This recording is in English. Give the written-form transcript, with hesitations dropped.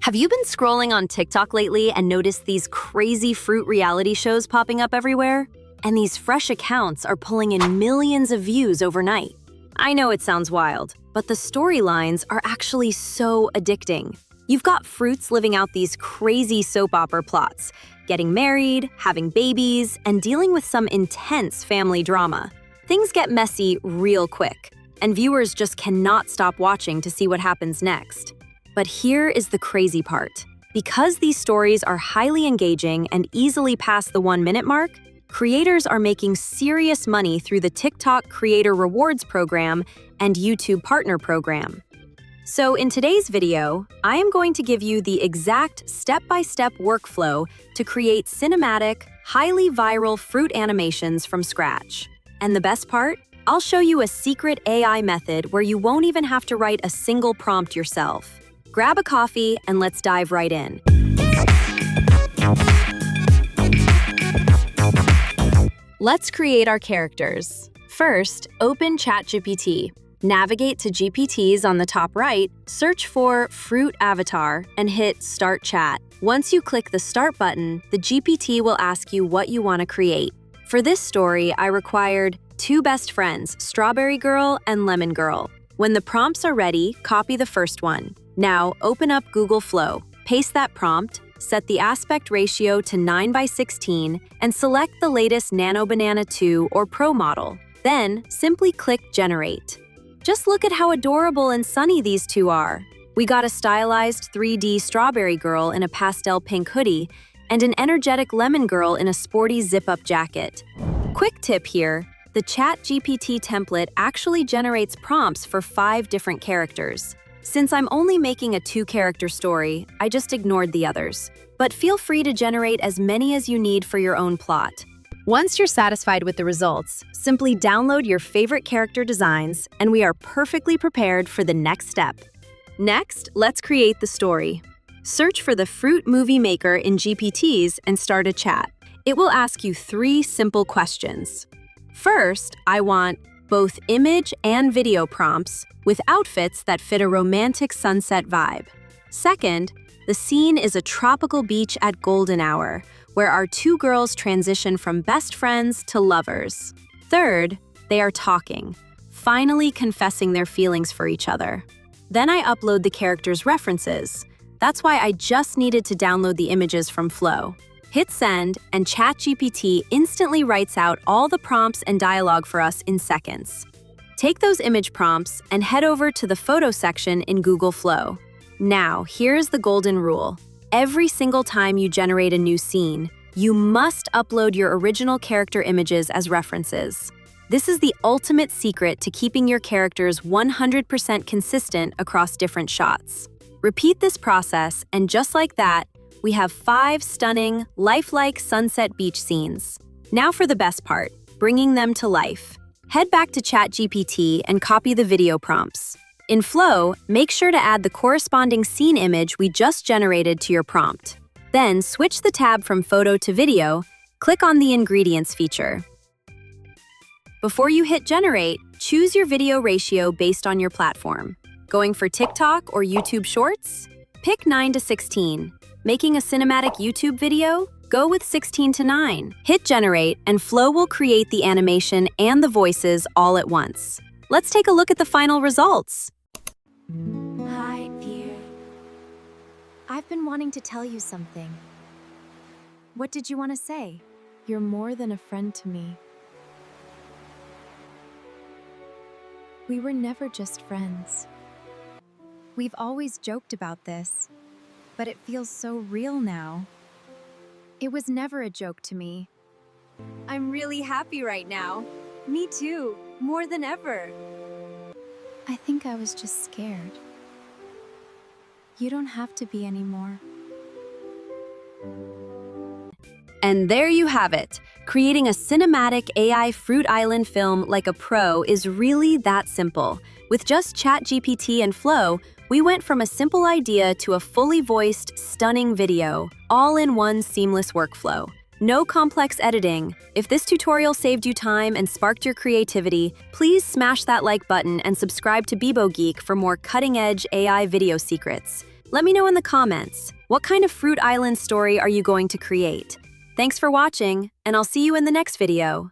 Have you been scrolling on TikTok lately and noticed these crazy fruit reality shows popping up everywhere? And these fresh accounts are pulling in millions of views overnight. I know it sounds wild, but the storylines are actually so addicting. You've got fruits living out these crazy soap opera plots, getting married, having babies, and dealing with some intense family drama. Things get messy real quick, and viewers just cannot stop watching to see what happens next. But here is the crazy part. Because these stories are highly engaging and easily pass the 1-minute mark, creators are making serious money through the TikTok Creator Rewards Program and YouTube Partner Program. So in today's video, I am going to give you the exact step-by-step workflow to create cinematic, highly viral fruit animations from scratch. And the best part? I'll show you a secret AI method where you won't even have to write a single prompt yourself. Grab a coffee and let's dive right in. Let's create our characters. First, open ChatGPT. Navigate to GPTs on the top right, search for Fruit Avatar, and hit Start Chat. Once you click the Start button, the GPT will ask you what you want to create. For this story, I required 2 best friends, Strawberry Girl and Lemon Girl. When the prompts are ready, copy the first one. Now, open up Google Flow, paste that prompt, set the aspect ratio to 9:16, and select the latest Nano Banana 2 or Pro model. Then, simply click Generate. Just look at how adorable and sunny these two are. We got a stylized 3D Strawberry Girl in a pastel pink hoodie and an energetic Lemon Girl in a sporty zip-up jacket. Quick tip here, the ChatGPT template actually generates prompts for 5 different characters. Since I'm only making a 2-character story, I just ignored the others. But feel free to generate as many as you need for your own plot. Once you're satisfied with the results, simply download your favorite character designs, and we are perfectly prepared for the next step. Next, let's create the story. Search for the Fruit Movie Maker in GPTs and start a chat. It will ask you 3 simple questions. First, I want both image and video prompts with outfits that fit a romantic sunset vibe. Second, the scene is a tropical beach at golden hour, where our 2 girls transition from best friends to lovers. Third, they are talking, finally confessing their feelings for each other. Then I upload the characters' references. That's why I just needed to download the images from Flow. Hit send, and ChatGPT instantly writes out all the prompts and dialogue for us in seconds. Take those image prompts and head over to the photo section in Google Flow. Now, here's the golden rule. Every single time you generate a new scene, you must upload your original character images as references. This is the ultimate secret to keeping your characters 100% consistent across different shots. Repeat this process, and just like that, we have 5 stunning, lifelike sunset beach scenes. Now for the best part, bringing them to life. Head back to ChatGPT and copy the video prompts. In Flow, make sure to add the corresponding scene image we just generated to your prompt. Then switch the tab from photo to video, click on the Ingredients feature. Before you hit Generate, choose your video ratio based on your platform. Going for TikTok or YouTube Shorts? Pick 9:16. Making a cinematic YouTube video? Go with 16:9. Hit Generate, and Flow will create the animation and the voices all at once. Let's take a look at the final results. Hi, dear. I've been wanting to tell you something. What did you want to say? You're more than a friend to me. We were never just friends. We've always joked about this, but it feels so real now. It was never a joke to me. I'm really happy right now. Me too, more than ever. I think I was just scared. You don't have to be anymore. And there you have it. Creating a cinematic AI Fruit Island film like a pro is really that simple. With just ChatGPT and Flow, we went from a simple idea to a fully voiced, stunning video, all in one seamless workflow. No complex editing. If this tutorial saved you time and sparked your creativity, please smash that like button and subscribe to Bebo Geek for more cutting-edge AI video secrets. Let me know in the comments, what kind of Fruit Island story are you going to create? Thanks for watching, and I'll see you in the next video.